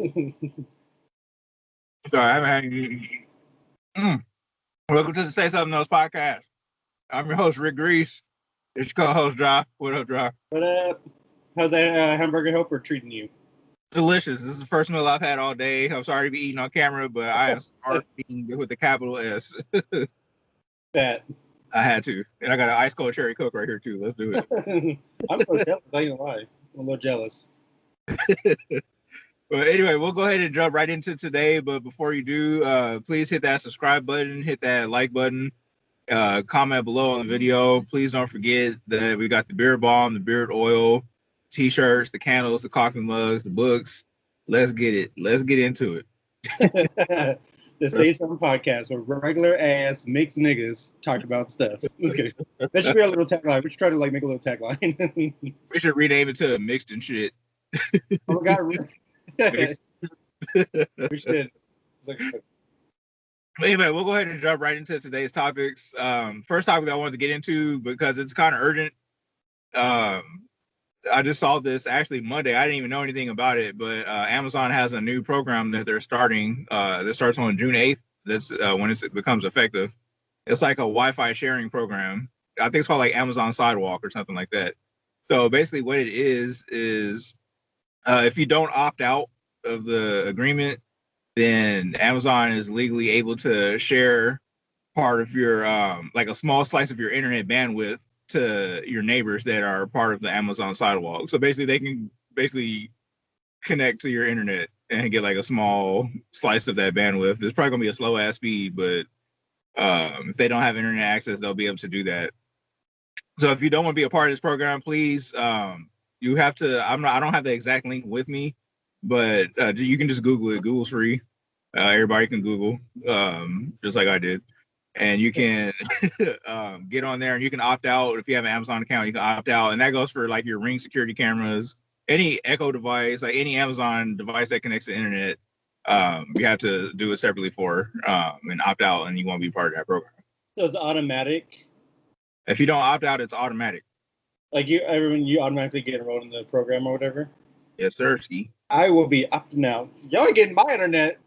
Sorry, I'm having. Welcome to the Say Something Else podcast. I'm your host, Rick Grease. It's your co-host, Dry. What up, Dry? What up? How's that hamburger helper treating you? Delicious. This is the first meal I've had all day. I'm sorry to be eating on camera, but I am starving with the capital S. That. I had to. And I got an ice cold cherry Coke right here, too. Let's do it. I'm so jealous. I ain't gonna lie. I'm a little jealous. But anyway, we'll go ahead and jump right into today. But before you do, please hit that subscribe button, hit that like button, comment below on the video. Please don't forget that we got the beard balm, the beard oil, t-shirts, the candles, the coffee mugs, the books. Let's get it. Let's get into it. The Say Something podcast where regular ass mixed niggas talk about stuff. That should be our little tagline. We should try to make a little tagline. We should rename it to Mixed and Shit. Oh my god, we should. Anyway, we'll go ahead and jump right into today's topics. First topic I wanted to get into because it's kind of urgent. I just saw this actually Monday. I didn't even know anything about it, but Amazon has a new program that they're starting that starts on June 8th. That's when it becomes effective. It's like a Wi-Fi sharing program. I think it's called like Amazon Sidewalk or something like that. So basically what it is if you don't opt out of the agreement, then Amazon is legally able to share part of your like a small slice of your internet bandwidth to your neighbors that are part of the Amazon Sidewalk. So basically they can connect to your internet and get like a small slice of that bandwidth. It's probably gonna be a slow ass speed, but if they don't have internet access, they'll be able to do that. So if you don't want to be a part of this program, please you have to I don't have the exact link with me, but you can just Google it. Google's free. Everybody can Google, just like I did. And you can get on there and you can opt out. If you have an Amazon account, you can opt out. And that goes for like your Ring security cameras, any Echo device, like any Amazon device that connects to the internet. You have to do it separately for and opt out, and you won't be part of that program. So it's automatic? If you don't opt out, it's automatic. Like you automatically get enrolled in the program or whatever? Yes, sir, Ski. I will be opting out. Y'all ain't getting my internet.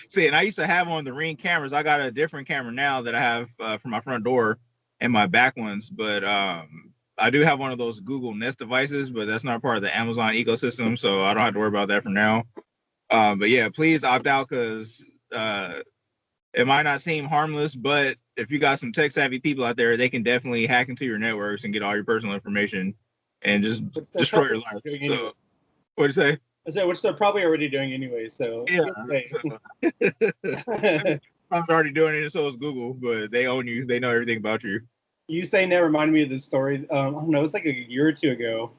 See, and I used to have on the Ring cameras. I got a different camera now that I have for my front door and my back ones, but I do have one of those Google Nest devices, but that's not part of the Amazon ecosystem, so I don't have to worry about that for now. But yeah, please opt out because it might not seem harmless, but if you got some tech savvy people out there, they can definitely hack into your networks and get all your personal information and just destroy your life. So, what'd you say? I said, which they're probably already doing anyway. So yeah, I'm already doing it. So is Google, but they own you. They know everything about you. You saying that reminded me of this story. I don't know. It's like a year or two ago.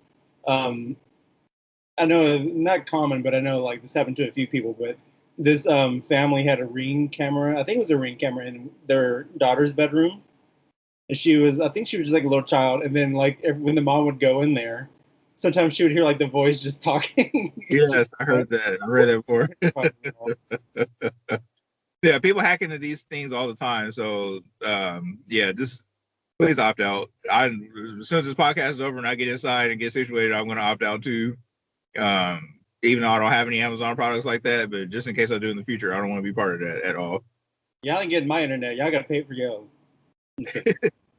I know not common, but I know like this happened to a few people. But this family had a Ring camera. I think it was a Ring camera in their daughter's bedroom. And I think she was just like a little child. And then like when the mom would go in there, sometimes she would hear like the voice just talking. Yes, I heard that. I read that before. Yeah, people hack into these things all the time. So yeah, just please opt out. As soon as this podcast is over and I get inside and get situated, I'm going to opt out too. Even though I don't have any Amazon products like that, but just in case I do in the future, I don't want to be part of that at all. Y'all ain't getting my internet. Y'all got to pay for y'all.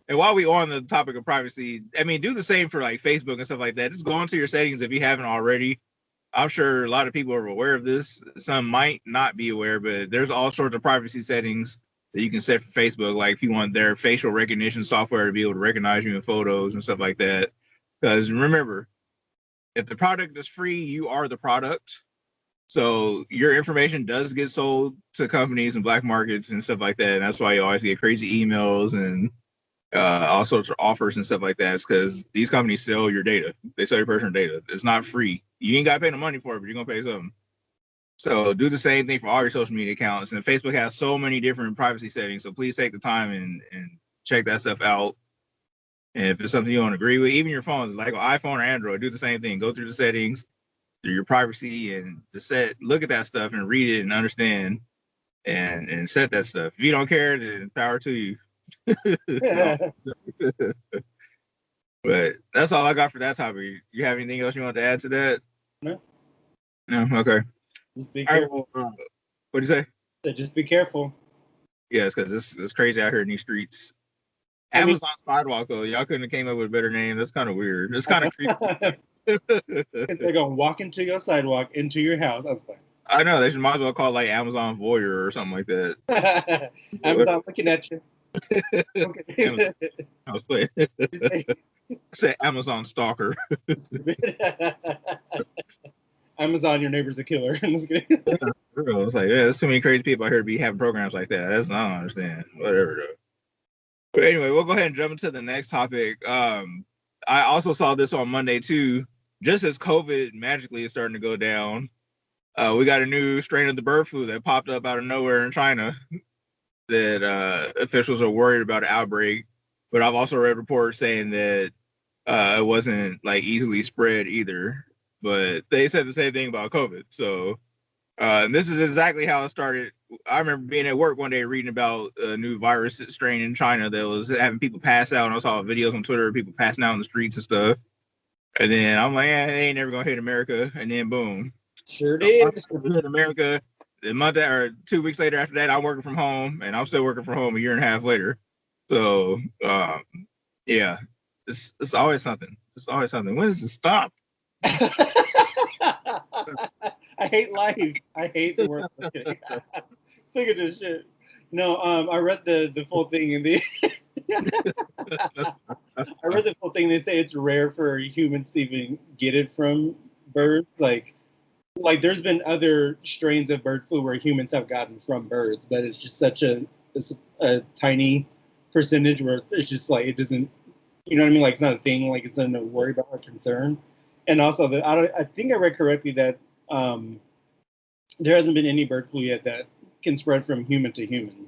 And while we on the topic of privacy, I mean, do the same for like Facebook and stuff like that. Just go into your settings if you haven't already. I'm sure a lot of people are aware of this. Some might not be aware, but there's all sorts of privacy settings that you can set for Facebook. Like if you want their facial recognition software to be able to recognize you in photos and stuff like that. Because remember, if the product is free, you are the product. So your information does get sold to companies and black markets and stuff like that. And that's why you always get crazy emails and all sorts of offers and stuff like that. It's because these companies sell your data. They sell your personal data. It's not free. You ain't got to pay the money for it, but you're going to pay something. So do the same thing for all your social media accounts. And Facebook has so many different privacy settings. So please take the time and check that stuff out. And if it's something you don't agree with, even your phones, like iPhone or Android, do the same thing. Go through the settings, through your privacy, and look at that stuff and read it and understand and set that stuff. If you don't care, then power to you. But that's all I got for that topic. You have anything else you want to add to that? No. No, okay. Just be All right, careful. what'd you say? Just be careful. Yes, because it's crazy out here in these streets. I mean, Amazon sidewalk though, y'all couldn't have came up with a better name. That's kind of weird. It's I kind know. of creepy. Because they're going to walk into your sidewalk, into your house. That's fine. I know they should might as well call it like Amazon Voyeur or something like that. Amazon looking at you. Amazon, I was playing. Say Amazon stalker. Amazon, your neighbor's a killer. It's like, yeah, there's too many crazy people out here to be having programs like that. That's not I don't understand. Whatever though. But anyway, we'll go ahead and jump into the next topic. I also saw this on Monday too. Just as COVID magically is starting to go down, we got a new strain of the bird flu that popped up out of nowhere in China that officials are worried about an outbreak. But I've also read reports saying that it wasn't like easily spread either. But they said the same thing about COVID. So and this is exactly how it started. I remember being at work one day reading about a new virus strain in China that was having people pass out. And I saw videos on Twitter of people passing out in the streets and stuff. And then I'm like, it ain't never gonna hit America. And then boom, Sure did. hit America. The month or 2 weeks later after that, I'm working from home, and I'm still working from home a year and a half later. So yeah, it's always something. It's always something. When does it stop? I hate life. I hate the word. Sick of this shit. No, I read the full thing in the. I read the full thing. They say it's rare for humans to even get it from birds. Like there's been other strains of bird flu where humans have gotten from birds, but it's just such a tiny percentage where it's just like it doesn't. You know what I mean? Like it's not a thing. Like it's nothing to worry about or concern. And also, I think I read correctly that there hasn't been any bird flu yet that can spread from human to human.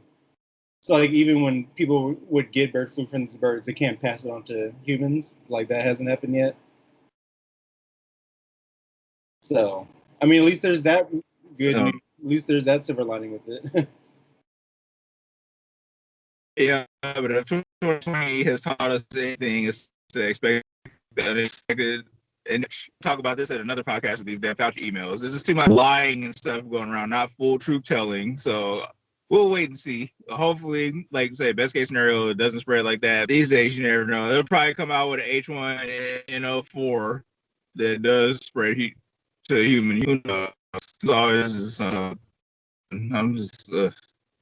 So, like, even when people would get bird flu from these birds, they can't pass it on to humans. Like, that hasn't happened yet. So, I mean, at least there's that good news. At least there's that silver lining with it. Yeah, but if 2020 has taught us anything, it's to expect the unexpected. And talk about this at another podcast with these damn Fauci emails. There's just too much lying and stuff going around, not full truth telling. So we'll wait and see. Hopefully, like I say, best case scenario, it doesn't spread like that. These days, you never know. They'll probably come out with an H1N04 that does spread to human. Who knows? It's always just, I'm just.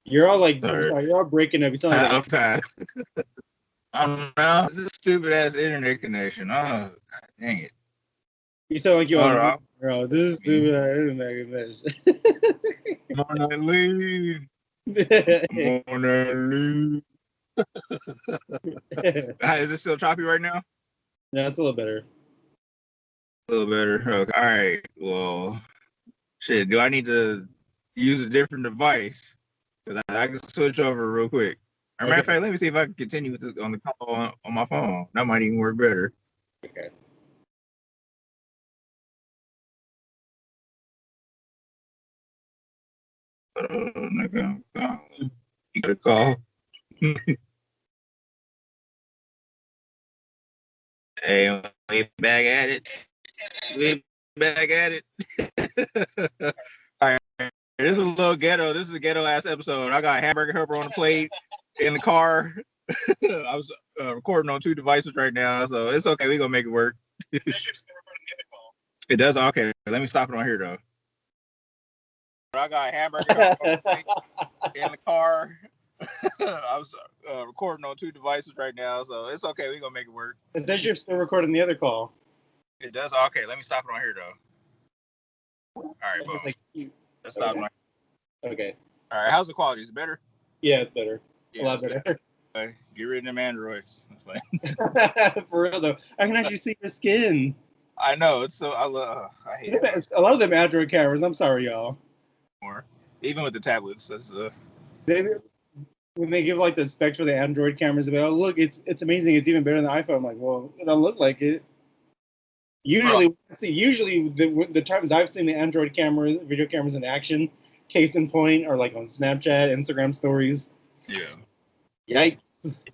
You're all like, sorry, you're all breaking up. You sound like I'm tired. I'm around this stupid ass internet connection. Oh, God, dang it. You sound like you're on bro. This is stupid internet connection. Mona Lee. Mona Lee. Is it still choppy right now? Yeah, it's a little better. A little better. Okay. All right. Well, shit. Do I need to use a different device? Because I can switch over real quick. As a matter of fact, let me see if I can continue with this on the call on my phone. That might even work better. Okay. You got a call. Hey, we back at it. We back at it. All right. This is a little ghetto. This is a ghetto ass episode. I got hamburger helper on the plate in the car. I was recording on 2 devices right now, so it's okay. We're gonna make it work. It does. Okay, let me stop it on here though. I got hamburger helper on the plate in the car. I was recording on 2 devices right now, so it's okay. We're gonna make it work. It says you're still recording the other call. It does. Okay, let me stop it on here though. All right, boom. Let's stop it. Okay. All right, how's the quality? Is it better? Yeah, it's better. Yeah, a lot better. Get rid of them androids. For real though, I can actually see your skin. I know it's so. I hate it. A lot of them Android cameras. I'm sorry, y'all. More, even with the tablets, that's when they give like the specs for the Android cameras, about look, it's amazing. It's even better than the iPhone. I'm like, well, it don't look like it. Usually the times I've seen the Android cameras, video cameras in action, case in point, are like on Snapchat, Instagram stories. Yeah. Yikes.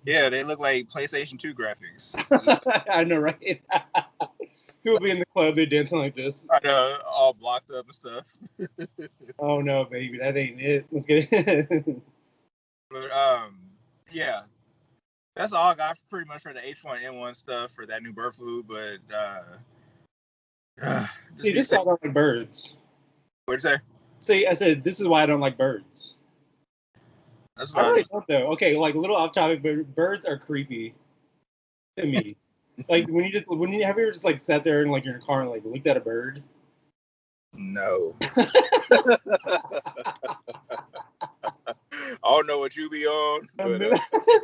Yeah, they look like PlayStation 2 graphics. I know, right? People be in the club, they dancing like this. I know, all blocked up and stuff. Oh no, baby, that ain't it. Let's get it. But yeah, that's all I got pretty much for the H1N1 stuff for that new bird flu. But just See, be this is why safe. I don't like birds. What'd you say? See, I said this is why I don't like birds. That's I what I really just. don't though. Okay, like a little off topic, but birds are creepy to me. Like when you have you ever just like sat there and like you're in a car and like looked at a bird? No. I don't know what you be on, but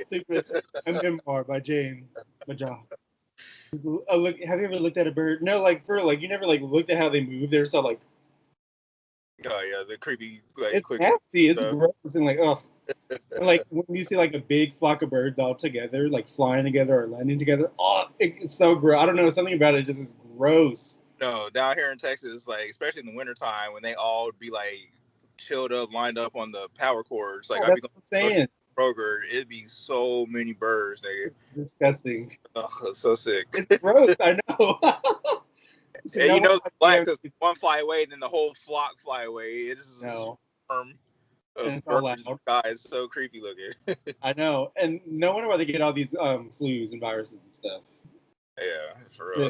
Stupid. A memoir by Jane Majah. Look, have you ever looked at a bird? No, like for like you never like looked at how they move. They're so like oh yeah, the creepy like it's quick nasty. It's stuff. gross and like oh. And like when you see like a big flock of birds all together, like flying together or landing together, oh, it's so gross. I don't know, something about it just is gross. No, down here in Texas, like especially in the wintertime when they all be like chilled up, lined up on the power cords. Like Yeah, I'd that's be going what I'm to saying. Kroger, it'd be so many birds, nigga. It's disgusting. Ugh, it's so sick. It's gross. I know. See, And no you one know it's black because one fly away, then the whole flock fly away. It just is a no, swarm and of it's all birds. loud. God, it's so creepy looking. I know, and no wonder why they get all these flus and viruses and stuff. Yeah, for real.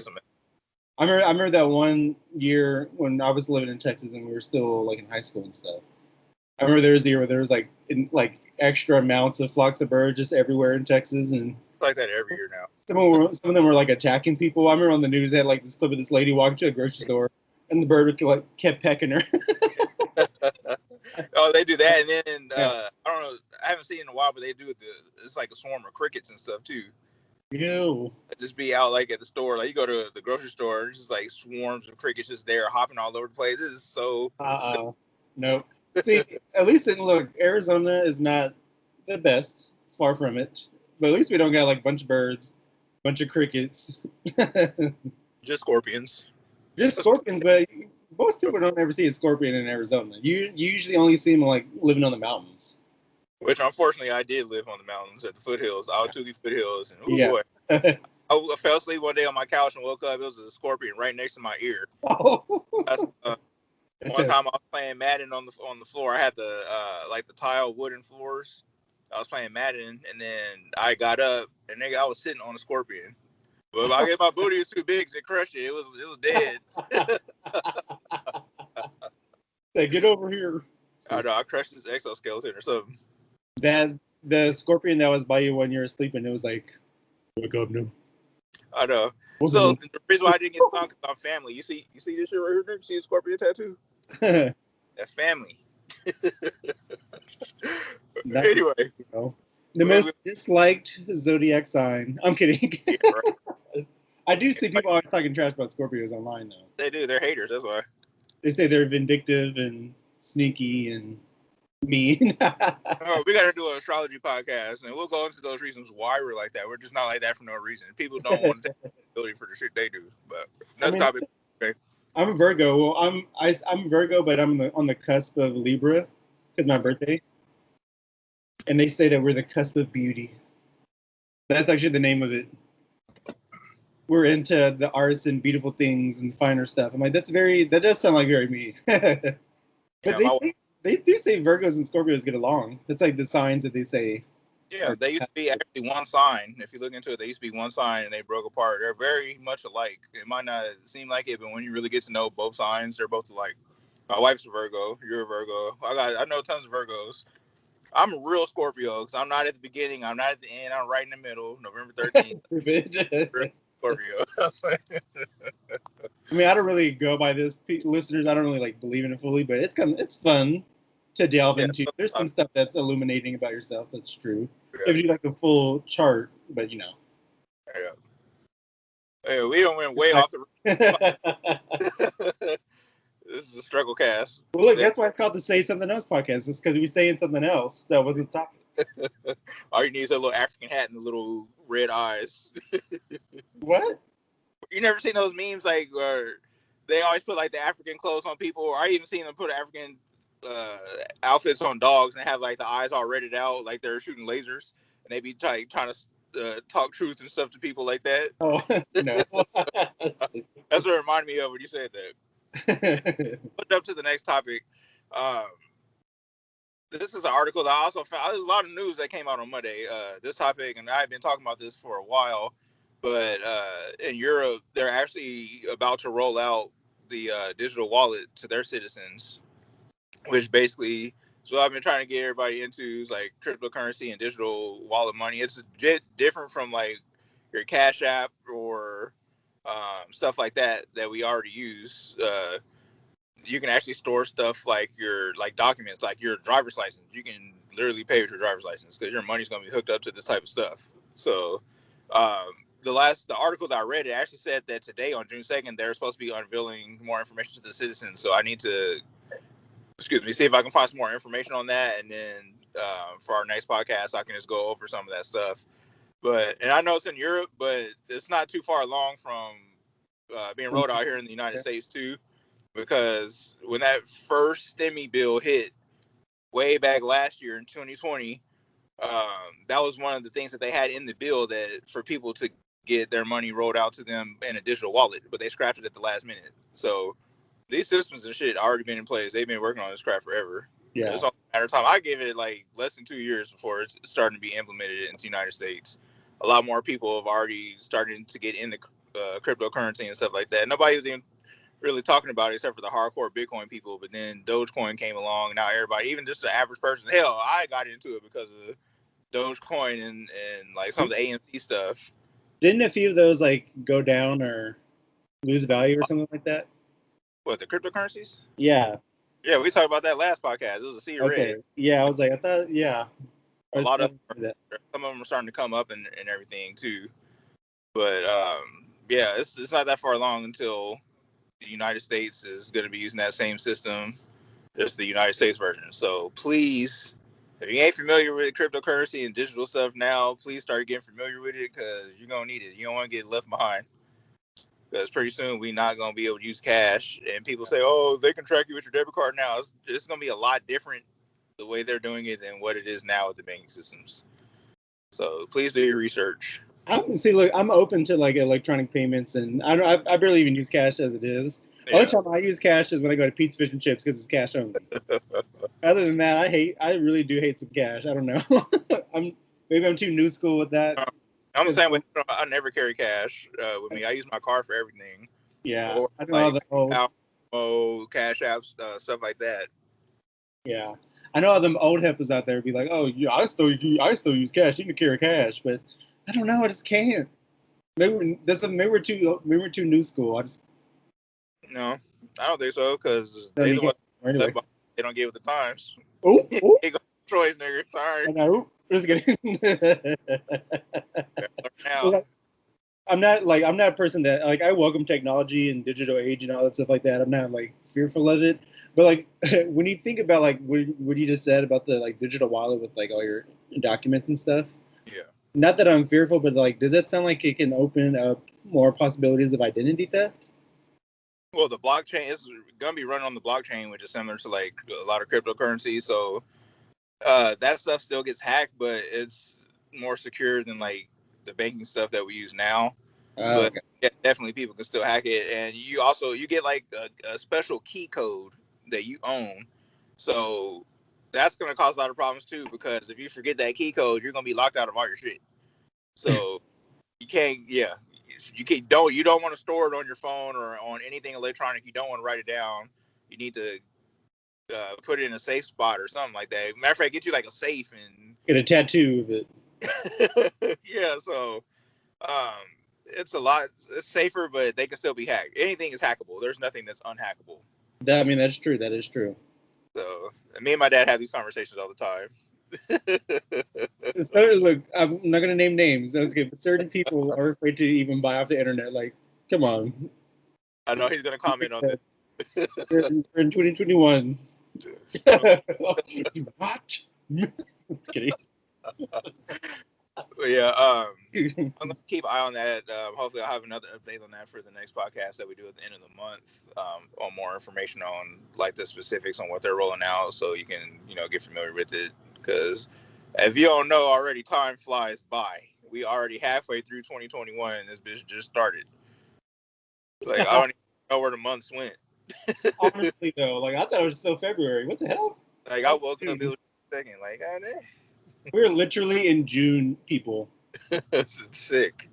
I remember that one year when I was living in Texas and we were still like in high school and stuff. I remember there was a year where there was like extra amounts of flocks of birds just everywhere in Texas, and It's like that every year now. some of them were like attacking people. I remember on the news they had like this clip of this lady walking to a grocery store, and the bird like kept pecking her. Oh, they do that, and then Yeah. I don't know. I haven't seen it in a while, but they do it's like a swarm of crickets and stuff too. Ew. Just be out like at the store, like you go to the grocery store, and it's just like swarms of crickets just there hopping all over the place. This is so. Nope. See, at least look, Arizona is not the best. Far from it. But at least we don't got like a bunch of birds, bunch of crickets. Just scorpions. Just scorpions, but most people don't ever see a scorpion in Arizona. You usually only see them like living on the mountains. Which unfortunately I did live on the mountains at the foothills, the Altuve foothills, and Yeah. boy, I fell asleep one day on my couch and woke up. It was a scorpion right next to my ear. That's, one time I was playing Madden on the floor. I had the like the tile wooden floors. I was playing Madden, and then I got up, and I was sitting on a scorpion. But I guess my booty was too big to crush it. It was dead. Say, get over here. I know I crushed this exoskeleton or something. That the scorpion that was by you when you were sleeping, it was like, wake up now. I know. So the reason why I didn't get the because I'm family. You see this shit right here? You see a scorpion tattoo? That's family. Anyway, you know, the most disliked zodiac sign. I'm kidding. Yeah, right. I do see people always talking trash about Scorpios online, though. They do. They're haters. That's why. They say they're vindictive and sneaky and mean. Oh, we got to do an astrology podcast, and we'll go into those reasons why we're like that. We're just not like that for no reason. People don't want to take responsibility for the shit they do. But another topic. Okay. I'm a Virgo. Well, I'm a Virgo, but I'm on the cusp of Libra because my birthday. And they say that we're the cusp of beauty. That's actually the name of it. We're into the arts and beautiful things and finer stuff. I'm like, that does sound like very me. But yeah, they do say Virgos and Scorpios get along. That's like the signs that they say. Yeah, they used to be actually one sign. If you look into it, they used to be one sign and they broke apart. They're very much alike. It might not seem like it, but when you really get to know both signs, they're both alike. My wife's a Virgo. You're a Virgo. I know tons of Virgos. I'm a real Scorpio because I'm not at the beginning. I'm not at the end. I'm right in the middle. November 13th. Scorpio. I mean, I don't really go by this, listeners. I don't really like believe in it fully, but it's fun to delve into. There's some stuff that's illuminating about yourself. That's true. Gives you like a full chart, but you know. Yeah. Hey, we don't went way off the. This is a struggle cast. Well, look, that's why it's called the Say Something Else podcast. It's because we saying something else that wasn't the topic. All you need is a little African hat and the little red eyes. What? You never seen those memes like where they always put like the African clothes on people, or I even seen them put African outfits on dogs and have like the eyes all redded out, like they're shooting lasers, and they be trying to talk truth and stuff to people like that. Oh no. That's what it reminded me of when you said that. Put up to the next topic. Um, this is an article that I also found. There's a lot of news that came out on Monday. This topic, and I've been talking about this for a while, but in Europe, they're actually about to roll out the digital wallet to their citizens, which basically, so I've been trying to get everybody into is like cryptocurrency and digital wallet money. It's a bit different from like your Cash App or stuff like that we already use. You can actually store stuff like your documents, like your driver's license. You can literally pay with your driver's license because your money's going to be hooked up to this type of stuff. So the article that I read, it actually said that today on June 2nd, they're supposed to be unveiling more information to the citizens. So I need to, see if I can find some more information on that. And then for our next podcast, I can just go over some of that stuff. And I know it's in Europe, but it's not too far along from being rolled out here in the United States too. Because when that first STEMI bill hit way back last year in 2020, that was one of the things that they had in the bill that for people to get their money rolled out to them in a digital wallet, but they scrapped it at the last minute. So these systems and shit already been in place. They've been working on this crap forever. Yeah. It's all a matter of time. I gave it like less than 2 years before it's starting to be implemented into the United States. A lot more people have already started to get into cryptocurrency and stuff like that. Nobody was even really talking about it except for the hardcore Bitcoin people. But then Dogecoin came along. And now everybody, even just the average person, hell, I got into it because of Dogecoin and like some of the AMC stuff. Didn't a few of those like go down or lose value or something like that? What, the cryptocurrencies? Yeah. Yeah, we talked about that last podcast. It was a sea of red. Yeah, I was like, I thought, yeah. A lot of them, some of them are starting to come up and everything too. But yeah, it's not that far along until the United States is going to be using that same system, just the United States version. So please, if you ain't familiar with cryptocurrency and digital stuff now, please start getting familiar with it because you're going to need it. You don't want to get left behind. Because pretty soon we're not going to be able to use cash. And people say, oh, they can track you with your debit card now. It's going to be a lot different the way they're doing it than what it is now with the banking systems. So please do your research. I'm open to like electronic payments, and I barely even use cash as it is. Yeah. Only time I use cash is when I go to Pizza, Fish, and Chips because it's cash only. Other than that, I really do hate some cash. I don't know. Maybe I'm too new school with that. I'm the same way. I never carry cash with me. I use my card for everything. Yeah, or I know like Cash Apps, stuff like that. Yeah, I know all them old heifers out there be like, "Oh, yeah, I still use cash. You can carry cash," but I don't know. I just can't. Maybe we're too new school. No, I don't think so because they don't get with the times. Oh, choice, nigga. Sorry. I know. Just kidding. I'm not a person that like I welcome technology and digital age and all that stuff like that. I'm not like fearful of it, but like when you think about like what you just said about the like digital wallet with like all your documents and stuff. Yeah. Not that I'm fearful, but like, does that sound like it can open up more possibilities of identity theft? Well, the blockchain is gonna be running on the blockchain, which is similar to like a lot of cryptocurrency. So that stuff still gets hacked, but it's more secure than like the banking stuff that we use now. But okay. Yeah, definitely people can still hack it, and you get like a special key code that you own. So that's gonna cause a lot of problems too, because if you forget that key code, you're gonna be locked out of all your shit. So you can't, you don't want to store it on your phone or on anything electronic. You don't want to write it down. You need to put it in a safe spot or something like that. Matter of fact, get you like a safe and get a tattoo of it. Yeah, so it's it's safer, but they can still be hacked. Anything is hackable. There's nothing that's unhackable. That's true. That is true. So me and my dad have these conversations all the time. So, look, I'm not gonna name names. That's good, but certain people are afraid to even buy off the internet. Like, come on. I know he's gonna comment on this. We're in 2021. What? Just kidding. Yeah, I'm gonna keep an eye on that. Hopefully, I'll have another update on that for the next podcast that we do at the end of the month. On more information on like the specifics on what they're rolling out, so you can get familiar with it. Because if you don't know already, time flies by we already halfway through 2021 and this bitch just started. Like, I don't even know where the months went. Honestly, though, like I thought it was still February. What the hell? Like, I woke up, it was second. Like, oh, we're literally in June, people. It's sick.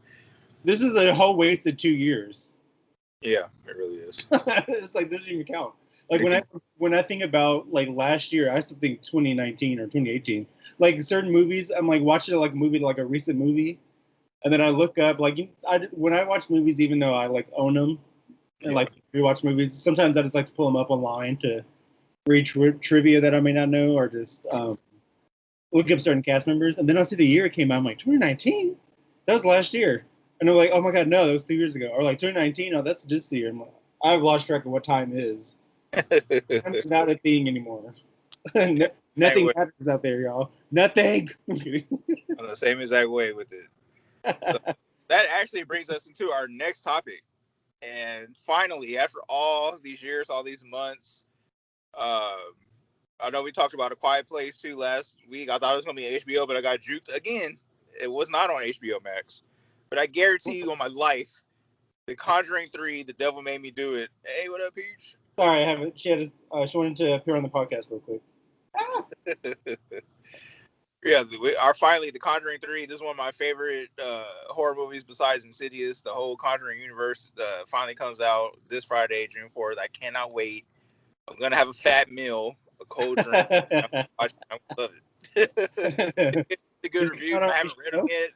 This is a whole wasted 2 years. Yeah, it really is. It's like this doesn't even count. Like when I think about like last year, I still think 2019 or 2018. Like certain movies, I'm like watching like a movie, like a recent movie, and then I look up like when I watch movies, even though I like own them and like rewatch movies, sometimes I just like to pull them up online to read trivia that I may not know or just look up certain cast members, and then I'll see the year it came out. I'm like 2019, that was last year. And they're like, oh my God, no, that was 2 years ago. Or like 2019, oh, that's just the year. I'm like, I've lost track of what time is. Time's not a thing anymore. Nothing matters out there, y'all. Nothing. I'm the same exact way with it. So that actually brings us into our next topic. And finally, after all these years, all these months, I know we talked about A Quiet Place too last week. I thought it was going to be on HBO, but I got juked again. It was not on HBO Max. But I guarantee you on my life, The Conjuring 3, The Devil Made Me Do It. Hey, what up, Peach? Sorry, I haven't. She wanted to appear on the podcast real quick. Yeah, finally, The Conjuring 3. This is one of my favorite horror movies besides Insidious. The whole Conjuring universe finally comes out this Friday, June 4th. I cannot wait. I'm going to have a fat meal, a cold drink. I'm going to love it. It's a good review. I haven't read them yet.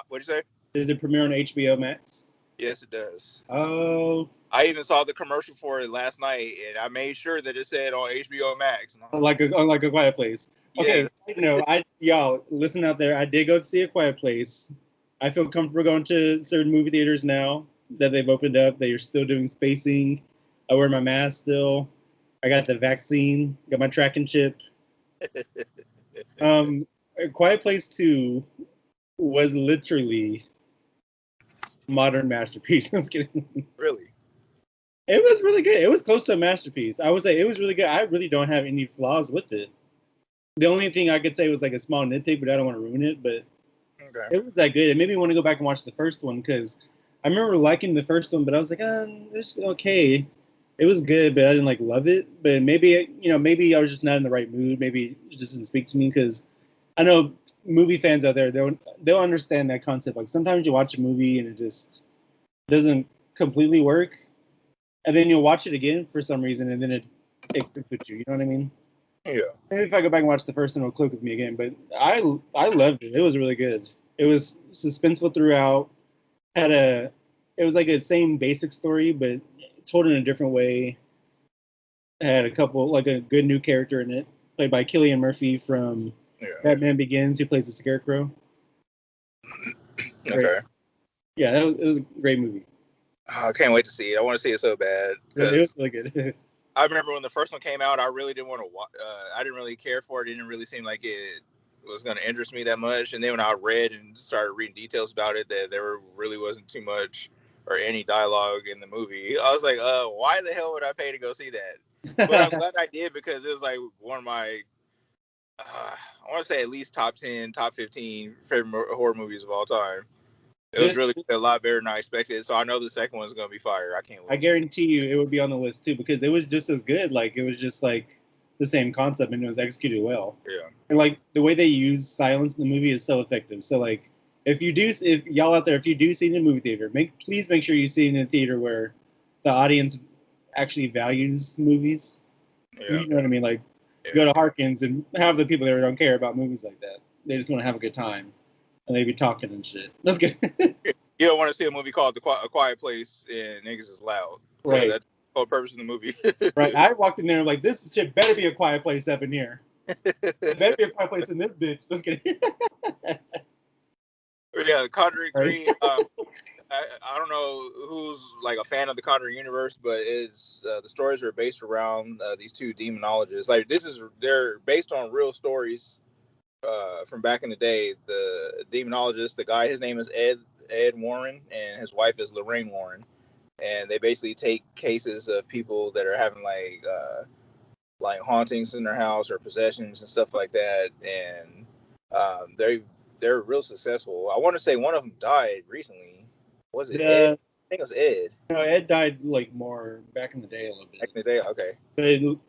What'd you say? Does it premiere on HBO Max? Yes, it does. Oh. I even saw the commercial for it last night, and I made sure that it said on HBO Max. Like a Quiet Place. Okay, y'all listen out there. I did go see A Quiet Place. I feel comfortable going to certain movie theaters now that they've opened up. They are still doing spacing. I wear my mask still. I got the vaccine. Got my tracking chip. A Quiet Place 2 was literally modern masterpiece. I was kidding. Really? It was really good. It was close to a masterpiece. I would say it was really good. I really don't have any flaws with it. The only thing I could say was like a small nitpick, but I don't want to ruin it. But It was that good. It made me want to go back and watch the first one because I remember liking the first one, but I was like, it's okay. It was good, but I didn't like love it. But maybe I was just not in the right mood. Maybe it just didn't speak to me because I know movie fans out there they'll understand that concept. Like sometimes you watch a movie and it just doesn't completely work, and then you'll watch it again for some reason, and then it clicks with you. You know what I mean? Yeah. Maybe if I go back and watch the first one, it'll click with me again. But I loved it. It was really good. It was suspenseful throughout. It was like a same basic story, but told in a different way. It had a good new character in it, played by Cillian Murphy from Batman Begins, who plays the Scarecrow. Okay. Yeah, it was a great movie. I can't wait to see it. I want to see it so bad. It was really good. I remember when the first one came out, I really didn't want to watch. I didn't really care for it. It didn't really seem like it was going to interest me that much. And then when I read and started reading details about it, that there really wasn't too much or any dialogue in the movie, I was like, why the hell would I pay to go see that? But I'm glad I did because it was like one of my, I want to say at least top 10, top 15 favorite horror movies of all time. It was really a lot better than I expected. So I know the second one's going to be fire. I can't wait. I guarantee you it would be on the list too because it was just as good. Like it was just like the same concept and it was executed well. Yeah. And like the way they use silence in the movie is so effective. So like if y'all out there, if you do see it in a movie theater, please make sure you see it in a theater where the audience actually values movies. Yeah. You know what I mean? Like go to Harkins and half the people there don't care about movies like that. They just want to have a good time. And they be talking and shit. That's good. You don't want to see a movie called A Quiet Place and niggas is loud. Right. That's the whole purpose of the movie. Right. I walked in there like, this shit better be a quiet place up in here. It better be a quiet place in this bitch. Let's get it. Yeah, Conjuring 3. I don't know who's like a fan of the Conjuring universe, but it's the stories are based around these two demonologists. Like they're based on real stories. From back in the day, the demonologist, the guy, his name is Ed Warren, and his wife is Lorraine Warren, and they basically take cases of people that are having like hauntings in their house or possessions and stuff like that, and they they're real successful. I want to say one of them died recently. Was it Ed? The I think it was Ed. no, Ed died like more back in the day a little Back bit. in the day. Okay.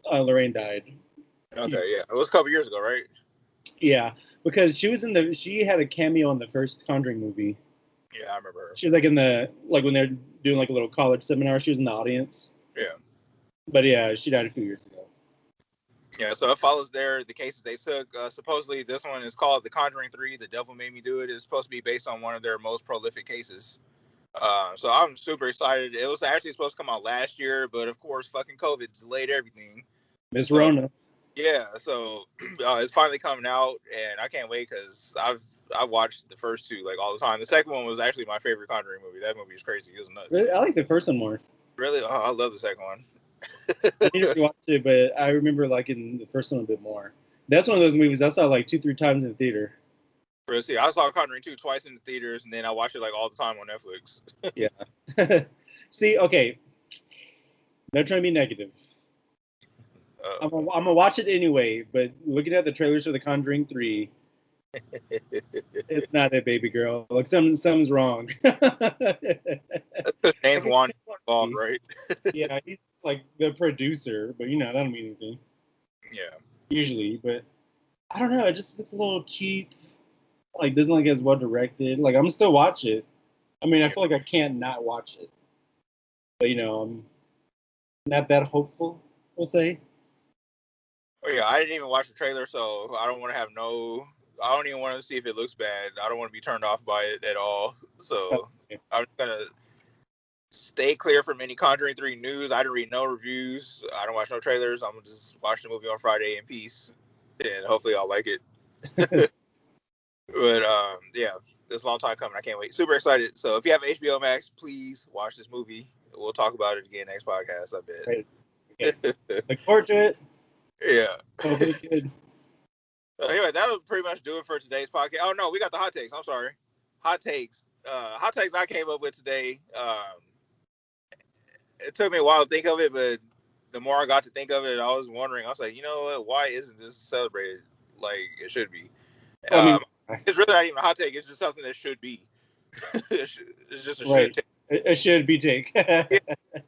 But Lorraine died. Okay. Yeah. It was a couple years ago, right? Yeah, because she had a cameo in the first Conjuring movie. Yeah, I remember her. She was like in the like when they're doing like a little college seminar. She was in the audience. Yeah. But yeah, she died a few years ago. Yeah, so it follows the cases they took. Supposedly, this one is called The Conjuring 3, The Devil Made Me Do It. It's supposed to be based on one of their most prolific cases. So I'm super excited. It was actually supposed to come out last year, but of course, fucking COVID delayed everything. Miss So, Rona. yeah, so it's finally coming out, and I can't wait because I watched the first two like all the time. The second one was actually my favorite Conjuring movie. That movie is crazy. It was nuts. Really? I like the first one more. Really? Oh, I love the second one. I need to rewatch it, but I remember liking the first one a bit more. That's one of those movies I saw like 2-3 times in the theater. See, I saw Conjuring 2 twice in the theaters, and then I watched it like all the time on Netflix. Yeah. See, okay. Not trying to be negative. I'm gonna watch it anyway, but looking at the trailers for The Conjuring 3, it's not it, baby girl. Like something's wrong. James Wan involved, right? Yeah, he's like the producer, but that don't mean anything. Yeah. Usually, but I don't know. It just looks a little cheap. Like doesn't look as well directed. Like I'm still watch it. I mean, I feel like I can't not watch it. But I'm not that hopeful. We'll say. Oh yeah, I didn't even watch the trailer, so I don't want to have I don't even want to see if it looks bad. I don't want to be turned off by it at all. So I'm gonna stay clear from any Conjuring 3 news. I didn't read no reviews. I don't watch no trailers. I'm gonna just watch the movie on Friday in peace, and hopefully I'll like it. But yeah, it's a long time coming. I can't wait. Super excited. So if you have HBO Max, please watch this movie. We'll talk about it again next podcast, I bet. Right. Okay. Look forward to it. Yeah. Hopefully it's good. Anyway, that'll pretty much do it for today's podcast. Oh no, we got the hot takes. I'm sorry. Hot takes. Hot takes I came up with today. It took me a while to think of it, but the more I got to think of it, I was wondering. I was like, you know what? Why isn't this celebrated like it should be? It's really not even a hot take. It's just something that should be. It's just a right. shit take. It should be take.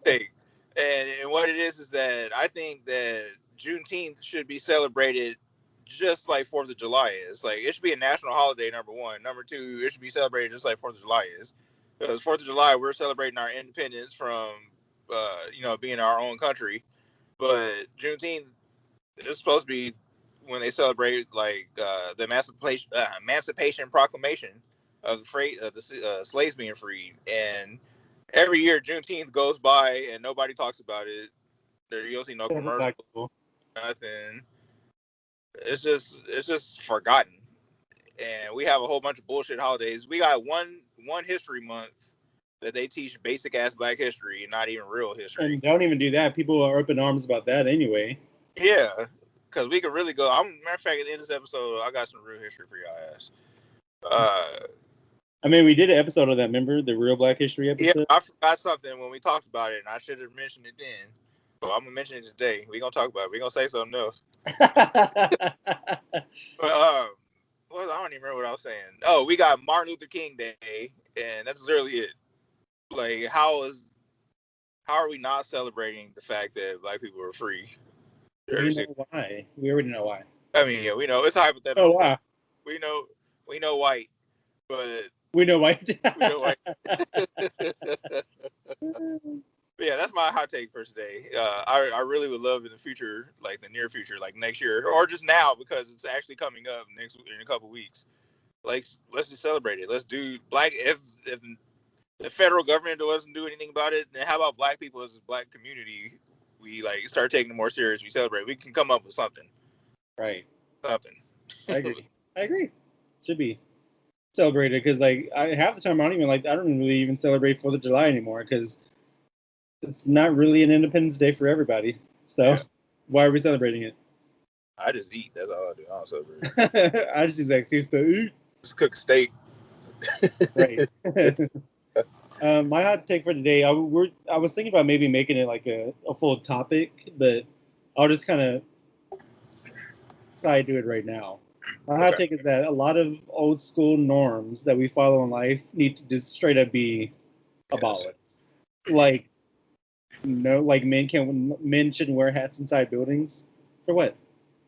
take. And what it is that I think that Juneteenth should be celebrated just like 4th of July is. Like, it should be a national holiday, number one. Number two, it should be celebrated just like 4th of July is. Because 4th of July, we're celebrating our independence from, being our own country. But Juneteenth is supposed to be when they celebrate, like, the Emancipation Proclamation of the slaves being freed. And every year, Juneteenth goes by and nobody talks about it. You don't see no commercials, nothing. It's just forgotten, and we have a whole bunch of bullshit holidays. We got one history month that they teach basic ass Black history and not even real history. And don't even do that. People are up in arms about that anyway. Yeah, because we could really go. Matter of fact, at the end of this episode, I got some real history for y'all ass. I mean, we did an episode of that. Remember the real Black History episode? Yeah, I forgot something when we talked about it, and I should have mentioned it then. So I'm gonna mention it today. We're gonna talk about it. We're gonna say something else. But well, I don't even remember what I was saying. Oh, we got Martin Luther King Day, and that's literally it. Like, how are we not celebrating the fact that Black people are free? We know why. We already know why. I mean, yeah, we know it's hypothetical. Oh wow. We know white, but we know white. We know white. But yeah, that's my hot take for today. I really would love in the future, like the near future, like next year, or just now because it's actually coming up in a couple weeks. Like, let's just celebrate it. Let's do Black. If the federal government doesn't do anything about it, then how about Black people as a Black community? We like start taking it more serious. We celebrate. We can come up with something. Right. Something. I agree. Should be celebrated because half the time I don't really even celebrate 4th of July anymore because it's not really an Independence Day for everybody. So why are we celebrating it? I just eat. That's all I do. I don't celebrate. I just use that excuse to eat. Just cook steak. Right. My hot take for today, I was thinking about maybe making it like a full topic, but I'll just kind of try to do it right now. My hot take is that a lot of old school norms that we follow in life need to just straight up be abolished. Like no, like men shouldn't wear hats inside buildings. For what?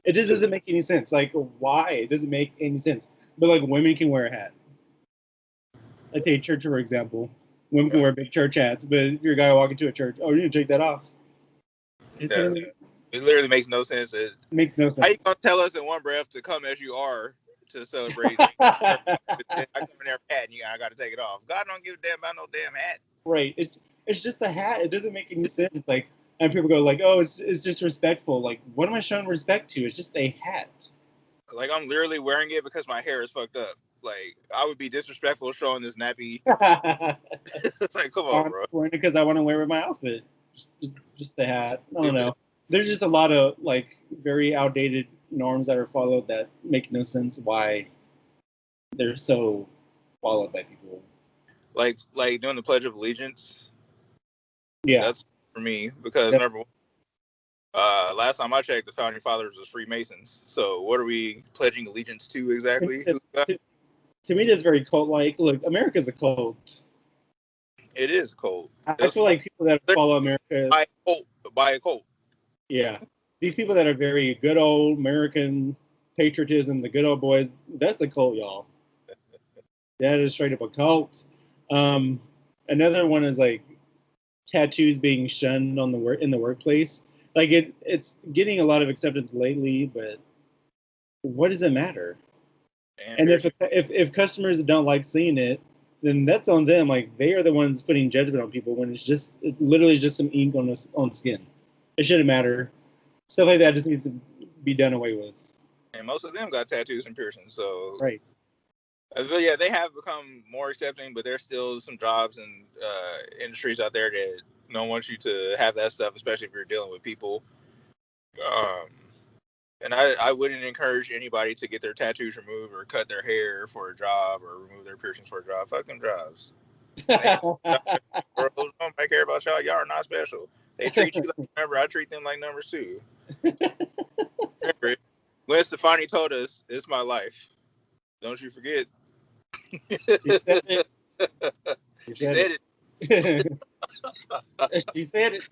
It just doesn't make any sense. Like why? It doesn't make any sense. But like women can wear a hat. Like take church for example. Women can wear big church hats, but if you're a guy walking to a church, oh, you need to take that off. It literally makes no sense. It makes no sense. How you gonna tell us in one breath to come as you are to celebrate? I come in there hat and I got to take it off. God don't give a damn about no damn hat. Right. It's just the hat. It doesn't make any sense. Like, and people go like, "Oh, it's disrespectful." Like, what am I showing respect to? It's just a hat. Like I'm literally wearing it because my hair is fucked up. Like I would be disrespectful showing this nappy. It's like, come on, bro. I'm wearing it because I want to wear it with my outfit. Just the hat. I don't know. There's just a lot of like very outdated norms that are followed that make no sense why they're so followed by people. Like doing the Pledge of Allegiance. Yeah, that's for me because number one, last time I checked, the founding fathers was Freemasons. So what are we pledging allegiance to exactly? To me, that's very cult-like. Look, America's a cult. It is a cult. I feel like people that follow America by a cult. Yeah, these people that are very good old American patriotism, the good old boys, that's a cult, y'all. That is straight up a cult. Another one is like tattoos being shunned on in the workplace. Like it's getting a lot of acceptance lately, but what does it matter? And if customers don't like seeing it, then that's on them. Like they are the ones putting judgment on people when it literally is just some ink on skin. It shouldn't matter. Stuff like that just needs to be done away with. And most of them got tattoos and piercings, so right. But yeah, they have become more accepting, but there's still some jobs and industries out there that don't want you to have that stuff, especially if you're dealing with people. And I wouldn't encourage anybody to get their tattoos removed or cut their hair for a job or remove their piercings for a job. Fuck them jobs. Nobody care about y'all. Y'all are not special. They treat you like a number. I treat them like numbers too. Remember, Gwen Stefani told us, "It's my life. Don't you forget." She said it. She said it. She said it.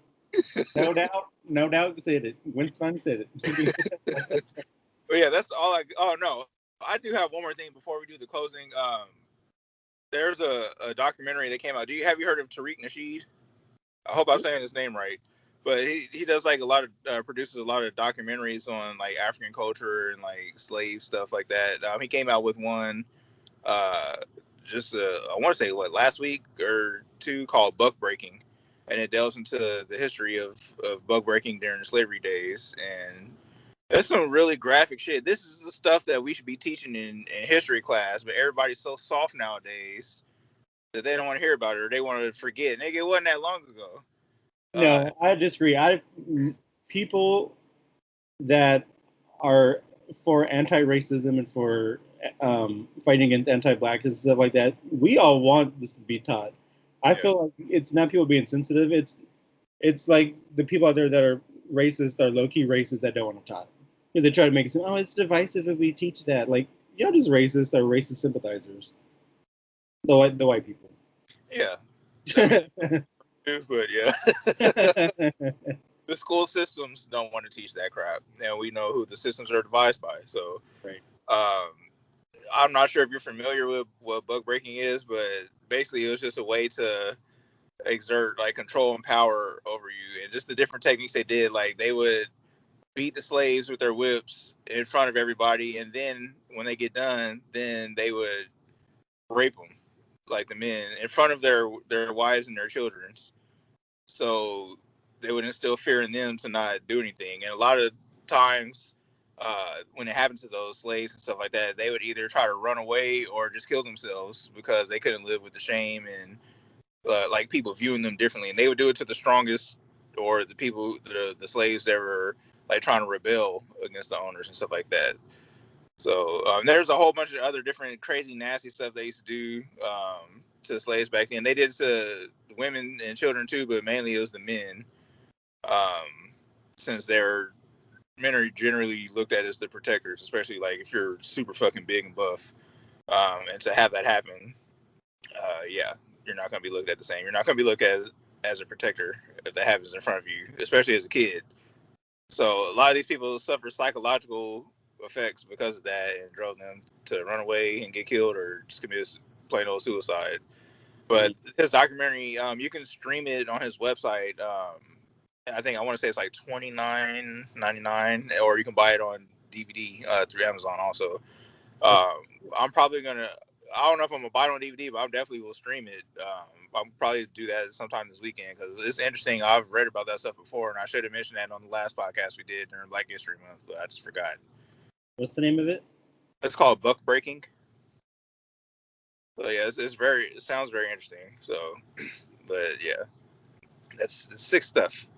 No doubt said it. Gwen Stefani said it. But yeah, that's all oh no. I do have one more thing before we do the closing. There's a documentary that came out. Have you heard of Tariq Nasheed? I hope I'm saying his name right. But he does like a lot of produces a lot of documentaries on like African culture and like slave stuff like that. He came out with one I want to say last week or two, called Buck Breaking, and it delves into the history of buck breaking during the slavery days. And that's some really graphic shit. This is the stuff that we should be teaching in history class, but everybody's so soft nowadays that they don't want to hear about it or they want to forget. Nigga, it wasn't that long ago. No, I disagree. People that are for anti-racism and for fighting against anti-blackness and stuff like that, we all want this to be taught. I feel like it's not people being sensitive. It's like the people out there that are racist are low-key racist that don't want to taught. Because they try to make it seem, oh, it's divisive if we teach that. Like, y'all just racist or racist sympathizers. The white people. Yeah. But yeah. The school systems don't want to teach that crap. And we know who the systems are devised by. So right. I'm not sure if you're familiar with what buck breaking is, but basically it was just a way to exert like control and power over you. And just the different techniques they did, like they would beat the slaves with their whips in front of everybody, and then when they get done, then they would rape them, like the men, in front of their wives and their children. So they would instill fear in them to not do anything. And a lot of times when it happened to those slaves and stuff like that, they would either try to run away or just kill themselves because they couldn't live with the shame and like people viewing them differently. And they would do it to the strongest or the people, the slaves that were like trying to rebel against the owners and stuff like that. So there's a whole bunch of other different crazy, nasty stuff they used to do to slaves back then. They did to women and children too, but mainly it was the men, since they're men are generally looked at as the protectors, especially like if you're super fucking big and buff. And to have that happen, yeah, you're not going to be looked at the same. You're not going to be looked at as a protector if that happens in front of you, especially as a kid. So a lot of these people suffer psychological effects because of that, and drove them to run away and get killed or just commit plain old suicide. But his documentary, you can stream it on his website. I think I want to say it's like $29.99, or you can buy it on DVD through Amazon also. I'm probably gonna. I don't know if I'm gonna buy it on DVD, but I definitely will stream it. I'll probably do that sometime this weekend because it's interesting. I've read about that stuff before, and I should have mentioned that on the last podcast we did during Black History Month, but I just forgot. What's the name of it? It's called Buck Breaking. So yeah, it sounds very interesting. So, but yeah, it's sick stuff.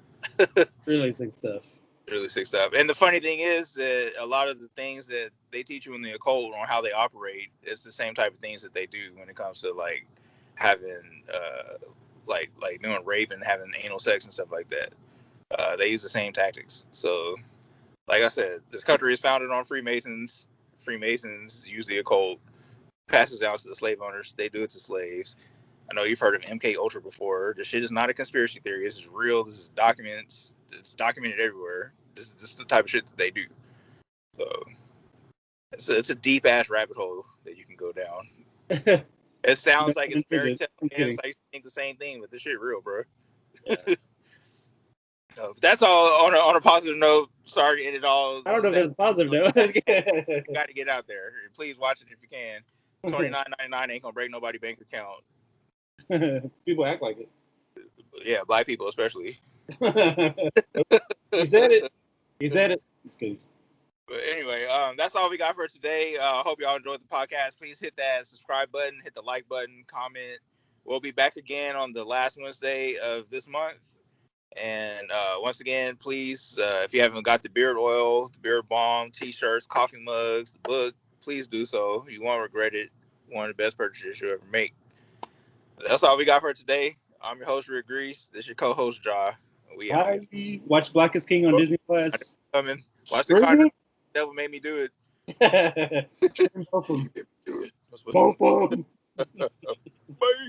Really sick stuff. Really sick stuff. And the funny thing is that a lot of the things that they teach you in the occult on how they operate, it's the same type of things that they do when it comes to like having like doing rape and having anal sex and stuff like that. They use the same tactics. So like I said, this country is founded on Freemasons. Freemasons use the occult, passes down to the slave owners. They do it to slaves. I know you've heard of MK Ultra before. This shit is not a conspiracy theory. This is real. This is documents. It's documented everywhere. This is the type of shit that they do. So it's a deep ass rabbit hole that you can go down. It sounds like it's very telling. It's like you think the same thing, but this shit real, bro. Yeah. No, that's all on a positive note. Sorry to end it all. I don't know if it's positive though. You got to get out there. Please watch it if you can. $29.99 ain't gonna break nobody's bank account. People act like it. Yeah, black people especially. He said it. He said it. It's good. But anyway, that's all we got for today. Hope y'all enjoyed the podcast. Please hit that subscribe button, hit the like button, comment. We'll be back again on the last Wednesday of this month. And once again, please, if you haven't got the beard oil, the beard balm, t-shirts, coffee mugs, the book, please do so. You won't regret it. One of the best purchases you'll ever make. That's all we got for today. I'm your host, Rick Grease. This is your co-host, Ja. Watch Black is King on Disney Plus. Coming. Watch the Conjuring. Devil made me do it. Both of them. Bye.